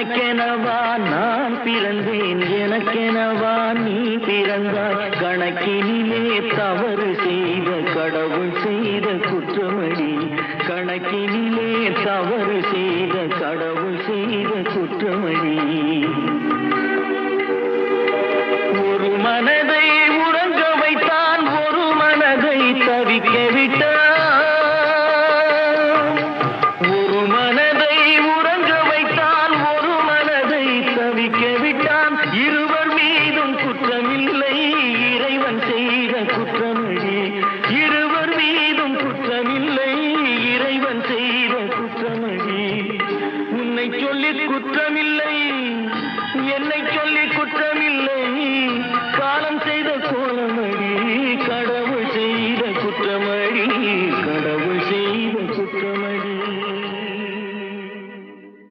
உனக்கெனவா நான் பிறந்தேன், எனக்கெனவா நீ பிறந்தாய். கணக்கினிலே தவறு செய்த கடவுள் செய்த குற்றமடி, கணக்கினிலே தவறு செய்த கடவுள் செய்த குற்றமடி. ஒரு மனதை உறங்க வைத்தான், ஒரு மனதை தவிக்க விட்டான். ஒரு மனதை உறங்க வைத்தான், ஒரு மனதை தவிக்க விட்டான். இருவர் மீதும் குற்றமில்லை, இறைவன் செய்த குற்றமடி. இருவர் மீதும் குற்றமில்லை, இறைவன் செய்த குற்றமடி. உன்னை சொல்லி குற்றமில்லை, என்னை சொல்லி குற்றமில்லை, காலம் செய்த கோலம்